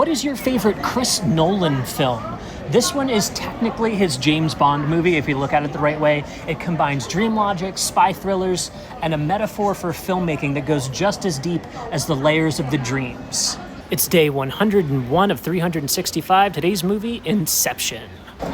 What is your favorite Chris Nolan film? This one is technically his James Bond movie, if you look at it the right way. It combines dream logic, spy thrillers, and a metaphor for filmmaking that goes just as deep as the layers of the dreams. It's day 101 of 365. Today's movie, Inception.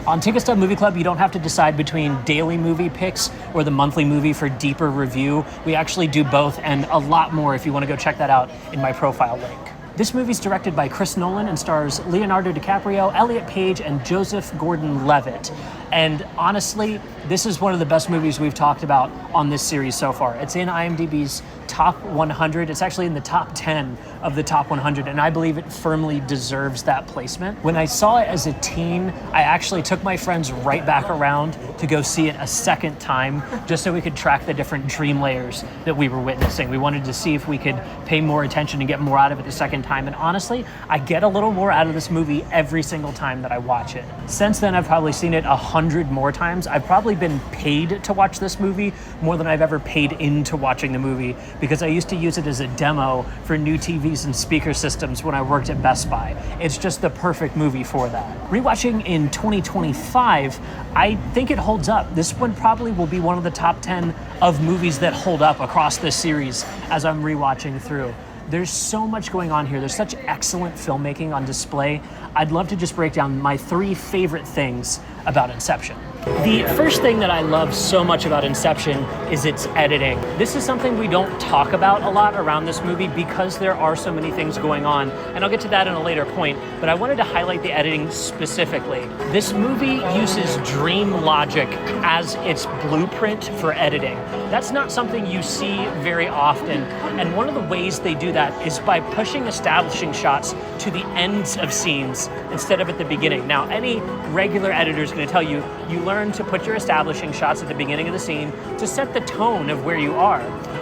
On Ticket Stub Movie Club, you don't have to decide between daily movie picks or the monthly movie for deeper review. We actually do both and a lot more if you want to go check that out in my profile link. This movie's directed by Chris Nolan and stars Leonardo DiCaprio, Elliot Page, and Joseph Gordon-Levitt. And honestly, this is one of the best movies we've talked about on this series so far. It's in IMDb's top 100. It's actually in the top 10 of the top 100, and I believe it firmly deserves that placement. When I saw it as a teen, I actually took my friends right back around to go see it a second time, just so we could track the different dream layers that we were witnessing. We wanted to see if we could pay more attention and get more out of it the second time, and honestly, I get a little more out of this movie every single time that I watch it. Since then, I've probably seen it 100 more times. I've probably been paid to watch this movie more than I've ever paid into watching the movie, because I used to use it as a demo for new TVs and speaker systems when I worked at Best Buy. It's just the perfect movie for that. Rewatching in 2025, I think it holds up. This one probably will be one of the top 10 of movies that hold up across this series as I'm rewatching through. There's so much going on here. There's such excellent filmmaking on display. I'd love to just break down my 3 favorite things about Inception. The first thing that I love so much about Inception is its editing. This is something we don't talk about a lot around this movie because there are so many things going on, and I'll get to that in a later point, but I wanted to highlight the editing specifically. This movie uses dream logic as its blueprint for editing. That's not something you see very often, and one of the ways they do that is by pushing establishing shots to the ends of scenes instead of at the beginning. Now, any regular editor is going to tell you, you learn to put your establishing shots at the beginning of the scene to set the tone of where you are.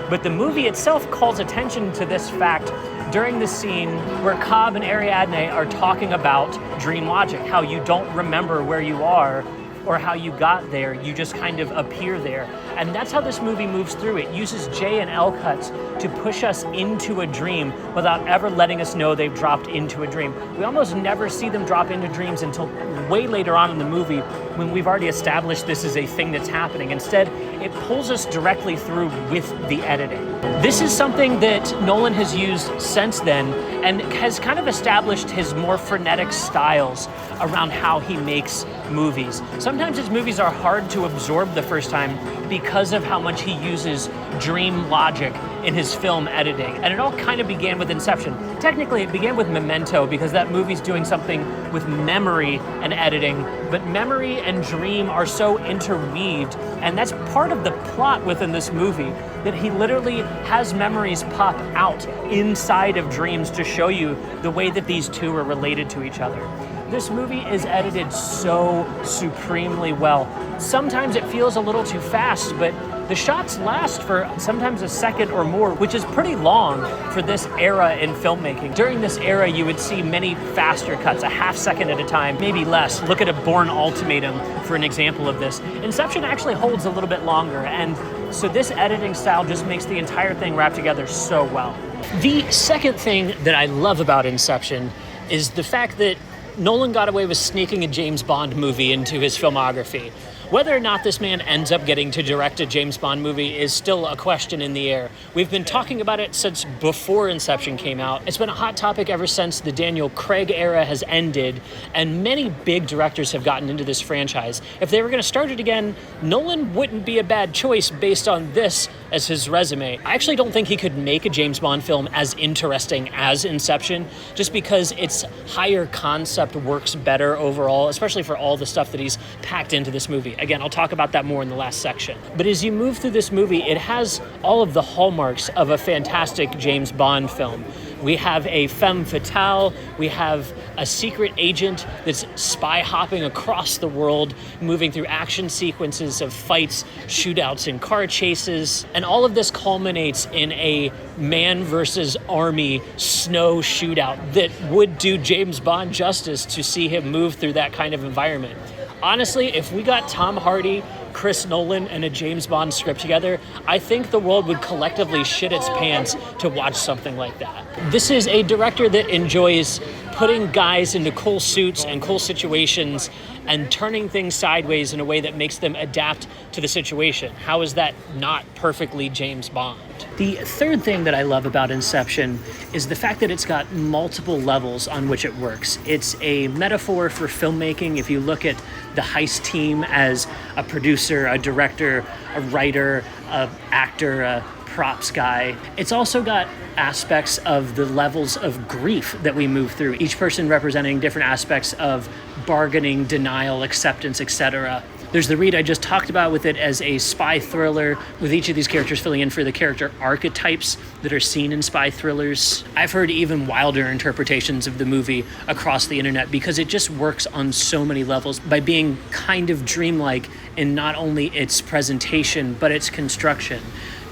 But the movie itself calls attention to this fact during the scene where Cobb and Ariadne are talking about dream logic, how you don't remember where you are or how you got there, you just kind of appear there. And that's how this movie moves through. It uses J and L cuts to push us into a dream without ever letting us know they've dropped into a dream. We almost never see them drop into dreams until way later on in the movie when we've already established this is a thing that's happening. Instead, it pulls us directly through with the editing. This is something that Nolan has used since then and has kind of established his more frenetic styles around how he makes movies. Sometimes his movies are hard to absorb the first time because of how much he uses dream logic in his film editing. And it all kind of began with Inception. Technically, it began with Memento because that movie's doing something with memory and editing, but memory and dream are so interweaved, and that's part of the plot within this movie, that he literally has memories pop out inside of dreams to show you the way that these two are related to each other. This movie is edited so supremely well. Sometimes it feels a little too fast, but the shots last for sometimes a second or more, which is pretty long for this era in filmmaking. During this era, you would see many faster cuts, a half second at a time, maybe less. Look at A Bourne Ultimatum for an example of this. Inception actually holds a little bit longer, and so this editing style just makes the entire thing wrap together so well. The second thing that I love about Inception is the fact that Nolan got away with sneaking a James Bond movie into his filmography. Whether or not this man ends up getting to direct a James Bond movie is still a question in the air. We've been talking about it since before Inception came out. It's been a hot topic ever since the Daniel Craig era has ended, and many big directors have gotten into this franchise. If they were going to start it again, Nolan wouldn't be a bad choice based on this as his resume. I actually don't think he could make a James Bond film as interesting as Inception, just because its higher concept works better overall, especially for all the stuff that he's packed into this movie. Again, I'll talk about that more in the last section. But as you move through this movie, it has all of the hallmarks of a fantastic James Bond film. We have a femme fatale, we have a secret agent that's spy hopping across the world, moving through action sequences of fights, shootouts, and car chases. And all of this culminates in a man versus army snow shootout that would do James Bond justice to see him move through that kind of environment. Honestly, if we got Tom Hardy, Chris Nolan, and a James Bond script together, I think the world would collectively shit its pants to watch something like that. This is a director that enjoys putting guys into cool suits and cool situations and turning things sideways in a way that makes them adapt to the situation. How is that not perfectly James Bond? The third thing that I love about Inception is the fact that it's got multiple levels on which it works. It's a metaphor for filmmaking. If you look at the heist team as a producer, a director, a writer, an actor, a props guy, it's also got aspects of the levels of grief that we move through, each person representing different aspects of bargaining, denial, acceptance, etc. There's the read I just talked about with it as a spy thriller, with each of these characters filling in for the character archetypes that are seen in spy thrillers. I've heard even wilder interpretations of the movie across the internet because it just works on so many levels by being kind of dreamlike in not only its presentation, but its construction.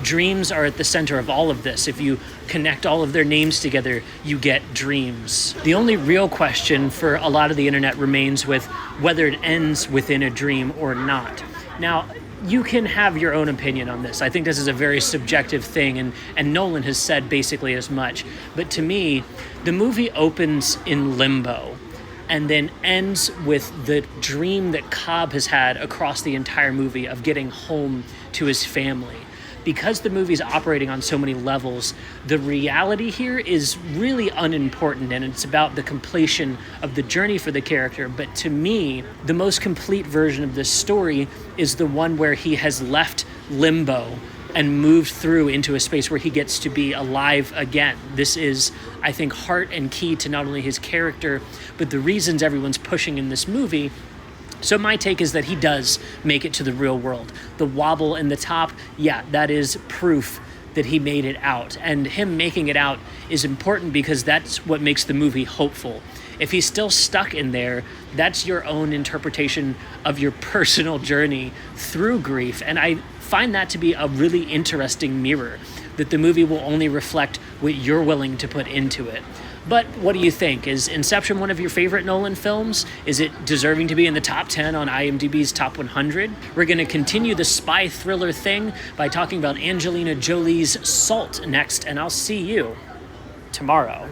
Dreams are at the center of all of this. If you connect all of their names together, you get dreams. The only real question for a lot of the internet remains with whether it ends within a dream or not. Now, you can have your own opinion on this. I think this is a very subjective thing, and Nolan has said basically as much. But to me, the movie opens in limbo and then ends with the dream that Cobb has had across the entire movie of getting home to his family. Because the movie's operating on so many levels, the reality here is really unimportant, and it's about the completion of the journey for the character. But to me, the most complete version of this story is the one where he has left limbo and moved through into a space where he gets to be alive again. This is, I think, heart and key to not only his character, but the reasons everyone's pushing in this movie. So my take is that he does make it to the real world. The wobble in the top, yeah, that is proof that he made it out. And him making it out is important because that's what makes the movie hopeful. If he's still stuck in there, that's your own interpretation of your personal journey through grief. And I find that to be a really interesting mirror, that the movie will only reflect what you're willing to put into it. But what do you think? Is Inception one of your favorite Nolan films? Is it deserving to be in the top 10 on IMDb's top 100? We're going to continue the spy thriller thing by talking about Angelina Jolie's Salt next, and I'll see you tomorrow.